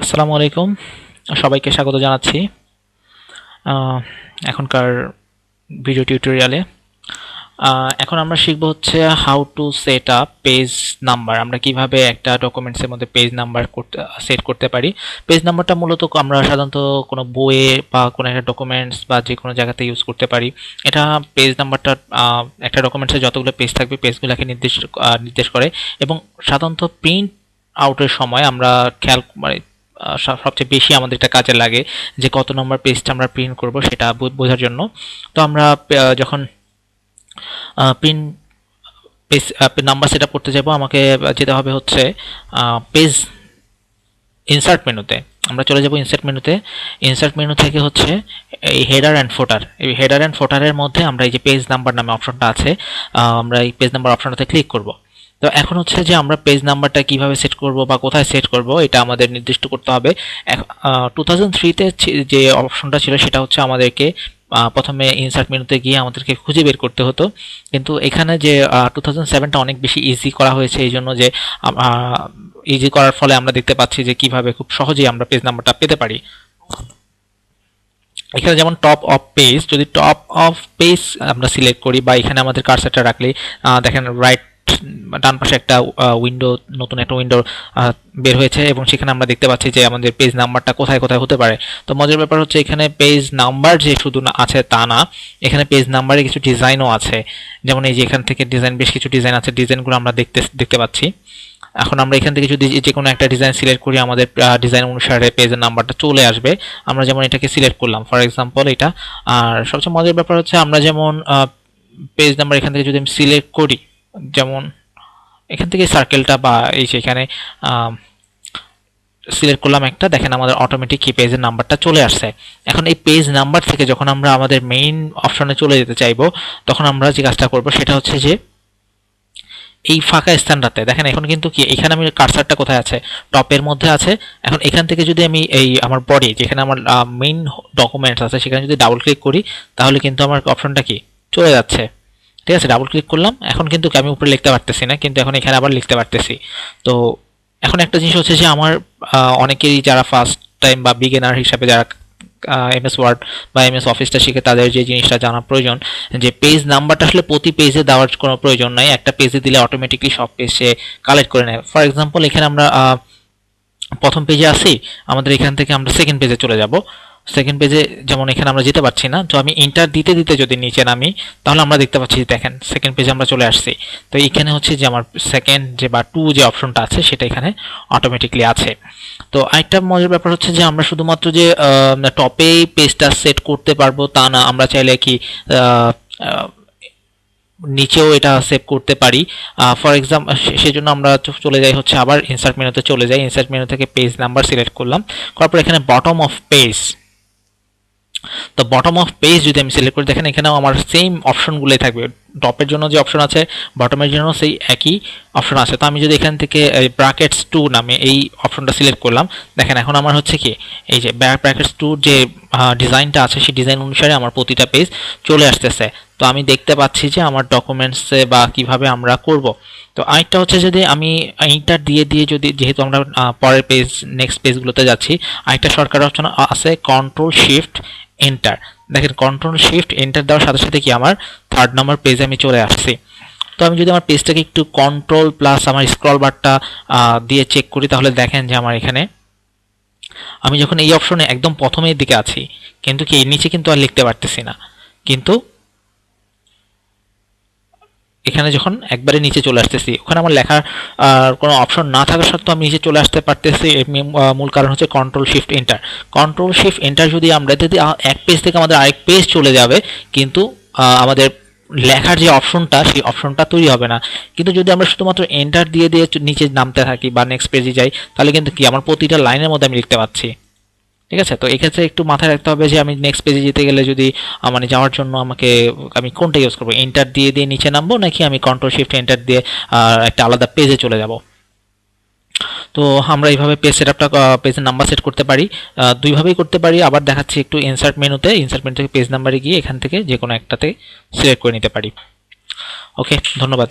আসসালামু আলাইকুম, সবাইকে স্বাগত জানাচ্ছি এখনকার ভিডিও টিউটোরিয়ালে। এখন আমরা শিখব হচ্ছে how to set up page number. আমরা কিভাবে একটা ডকুমেন্টসের মধ্যে পেজ নাম্বার সেট করতে পারি। পেজ নাম্বারটা মূলত আমরা সাধারণত কোনো বইয়ে বা কোনো একটা ডকুমেন্টস বা যে কোনো জায়গাতে ইউজ করতে পারি। এটা পেজ নাম্বারটা একটা ডকুমেন্টসে যতগুলো পেজ থাকবে পেজগুলোকে নির্দেশ করে, এবং সাধারণত প্রিন্ট আউটের সময় আমরা খেয়াল সবচেয়ে বেশি আমাদের এটা কাজে লাগে যে কত নম্বর পেজটা আমরা প্রিন্ট করব সেটা বোঝার জন্য। তো আমরা যখন print page number set up করতে যাব, আমাকে যেতে হবে হচ্ছে পেজ ইনসার্ট মেনুতে। আমরা চলে যাব ইনসার্ট মেনুতে। ইনসার্ট মেনু থেকে হচ্ছে এই হেডার অ্যান্ড ফোটার, এই হেডার অ্যান্ড ফোটারের মধ্যে আমরা এই যে পেজ নাম্বার নামে অপশনটা আছে, আমরা এই পেজ নাম্বার অপশনটাতে ক্লিক করব। তো এখন হচ্ছে যে আমরা পেজ নাম্বারটা কিভাবে সেট করব বা কোথায় সেট করব এটা আমাদের নির্দিষ্ট করতে হবে। 2003-তে যে অপশনটা ছিল সেটা হচ্ছে আমাদেরকে প্রথমে ইনসার্ট মেনুতে গিয়ে আমাদেরকে খুঁজে বের করতে হতো, কিন্তু এখানে যে 2007টা অনেক বেশি ইজি করা হয়েছে, এই জন্য যে ইজি করার ফলে আমরা দেখতে পাচ্ছি যে কিভাবে খুব সহজেই আমরা পেজ নাম্বারটা পেতে পারি। এখানে যেমন টপ অফ পেজ, যদি টপ অফ পেজ আমরা সিলেক্ট করি বা এখানে আমাদের কার্সারটা রাখলে দেখেন রাইট ডান পাশে একটা উইন্ডো, নতুন একটা উইন্ডো বের হয়েছে, এবং সেখানে আমরা দেখতে পাচ্ছি যে আমাদের পেজ নাম্বারটা কোথায় কোথায় হতে পারে। তো মজার ব্যাপার হচ্ছে এখানে পেজ নাম্বার যে শুধু আছে তা না, এখানে পেজ নাম্বারে কিছু ডিজাইনও আছে। যেমন এই যে এখান থেকে ডিজাইন, বেশ কিছু ডিজাইন আছে, ডিজাইনগুলো আমরা দেখতে পাচ্ছি। এখন আমরা এখান থেকে যদি যে কোনো একটা ডিজাইন সিলেক্ট করি, আমাদের ডিজাইন অনুসারে পেজের নাম্বারটা চলে আসবে। আমরা যেমন এটাকে সিলেক্ট করলাম ফর এক্সাম্পল এটা। আর সবচেয়ে মজার ব্যাপার হচ্ছে আমরা যেমন পেজ নাম্বার এখান থেকে যদি আমি সিলেক্ট করি, যেমন এখান থেকে সার্কেলটা বা এই যে এখানে সিলেক্ট করলাম একটা, দেখেন আমাদের অটোমেটিক কি পেজের নাম্বারটা চলে আসছে। এখন এই পেজ নাম্বার থেকে যখন আমরা আমাদের মেইন অপশনে চলে যেতে চাইবো, তখন আমরা যে কাজটা করব সেটা হচ্ছে যে এই ফাঁকা স্থানটাতে দেখেন, এখন কিন্তু কি এখানে আমি কার্সারটা কোথায় আছে, টপের মধ্যে আছে। এখন এখান থেকে যদি আমি এই আমার বডি যেখানে আমার মেইন ডকুমেন্টস আছে সেখানে যদি ডাবল ক্লিক করি, তাহলে কিন্তু আমার অপশনটা কি চলে যাচ্ছে। ঠিক আছে, ডাবল ক্লিক করলাম, এখন কিন্তু আমি উপরে লিখতে পারতেছি না, কিন্তু এখন এখানে আবার লিখতে পারতেছি। তো এখন একটা জিনিস হচ্ছে যে আমার অনেকেই যারা ফার্স্ট টাইম বা বিগিনার হিসাবে যারা এমএস ওয়ার্ড বা এমএস অফিসটা শিখে, তাদের যে জিনিসটা জানা প্রয়োজন যে পেজ নাম্বারটা আসলে প্রতি পেজে দেওয়ার কোনো প্রয়োজন নাই, একটা পেজে দিলে অটোমেটিকলি সব পেজ সে কালেক্ট করে নেয়। ফর এক্সাম্পল এখানে আমরা প্রথম পেজে আসি, আমাদের এখান থেকে আমরা সেকেন্ড পেজে চলে যাব। সেকেন্ড পেজে যেমন এখানে আমরা যেতে পারছি না, তো আমি এন্টার দিতে দিতে যদি নিচে নামি, তাহলে আমরা দেখতে পাচ্ছি দেখেন সেকেন্ড পেজে আমরা চলে আসছি। তো এখানে হচ্ছে যে আমার সেকেন্ড যে বা টু যে অপশনটা আছে সেটা এখানে অটোমেটিকলি আছে। তো আরেকটা মজার ব্যাপার হচ্ছে যে আমরা শুধুমাত্র যে টপেই পেজটা সেট করতে পারবো তা না, আমরা চাইলে কি নিচেও এটা সেভ করতে পারি। ফর এক্সাম্পল সেজন্য আমরা চলে যাই হচ্ছে আবার ইনসার্ট মেনুতে চলে যাই। ইনসার্ট মেনু থেকে পেজ নাম্বার সিলেক্ট করলাম, করার পর এখানে বটম অফ পেজ, তো বটম অফ পেজ যদি আমি সিলেক্ট করি, দেখেন এখানেও আমার সেম অপশনগুলোই থাকবে। টপের জন্য যে অপশন আছে, বটমের জন্য সেই একই অপশন আছে। তো আমি যদি এখান থেকে ব্র্যাকেটস 2 নামে এই অপশনটা সিলেক্ট করলাম, দেখেন এখন আমার হচ্ছে কি এই যে ব্র্যাকেটস 2 যে ডিজাইনটা আছে সেই ডিজাইন অনুসারে আমার প্রতিটা পেজ চলে আসতেছে। তো আমি দেখতে পাচ্ছি যে আমার ডকুমেন্টসে বা কিভাবে আমরা করব। তো আরেকটা হচ্ছে যদি আমি ইন্টার দিয়ে দিয়ে যদি, যেহেতু আমরা পরের পেজ নেক্সট পেজগুলোতে যাচ্ছি, আরেকটা শর্টকাট অপশন আছে কন্ট্রোল শিফট এন্টার। দেখেন কন্ট্রোল শিফট এন্টার দেওয়ার সাথে সাথে কি আমার 3rd নম্বর পেজে আমি চলে আসছি। তো আমি যদি আমার পেজটাকে একটু কন্ট্রোল প্লাস আমার স্ক্রল বারটা দিয়ে চেক করি, তাহলে দেখেন যে আমার এখানে আমি যখন এই অপশনে একদম প্রথমের দিকে আছি, কিন্তু কি নিচে কিন্তু আর লিখতে পারতেছি না, কিন্তু এখানে যখন একবারে নিচে চলে আসতেছি, ওখানে আমার লেখার কোনো অপশন না থাকা সত্ত্বেও আমি নিচে চলে আসতে পারতেছি। মূল কারণ হচ্ছে control shift enter. Control shift enter যদি আমরা এক পেজ থেকে আমাদের আরেক পেজ চলে যাবে, কিন্তু আমাদের লেখার যে অপশনটা সেই অপশনটা তৈরি হবে না। কিন্তু যদি আমরা শুধুমাত্র এন্টার দিয়ে দিয়ে নিচে নামতে থাকি বা নেক্সট পেজে যাই, তাহলে কিন্তু কি আমার প্রতিটা লাইনের মধ্যে আমি লিখতে পাচ্ছি। ঠিক আছে, তো এক্ষেত্রে একটু মাথায় রাখতে হবে যে আমি নেক্সট পেজে যেতে গেলে যদি মানে যাওয়ার জন্য আমি কোনটা ইউজ করবো, এন্টার দিয়ে দিয়ে নিচে নামবো নাকি আমি কন্ট্রোল শিফট এন্টার দিয়ে একটা আলাদা পেজে চলে যাব। তো আমরা এইভাবে পেজ সেটআপটা পেজের নাম্বার সেট করতে পারি, দুইভাবেই করতে পারি। আবার দেখাচ্ছি একটু ইনসার্ট মেনুতে, ইনসার্ট মেনু থেকে পেজ নাম্বারে গিয়ে এখান থেকে যে কোনো একটাতে সিলেক্ট করে নিতে পারি। ওকে, ধন্যবাদ।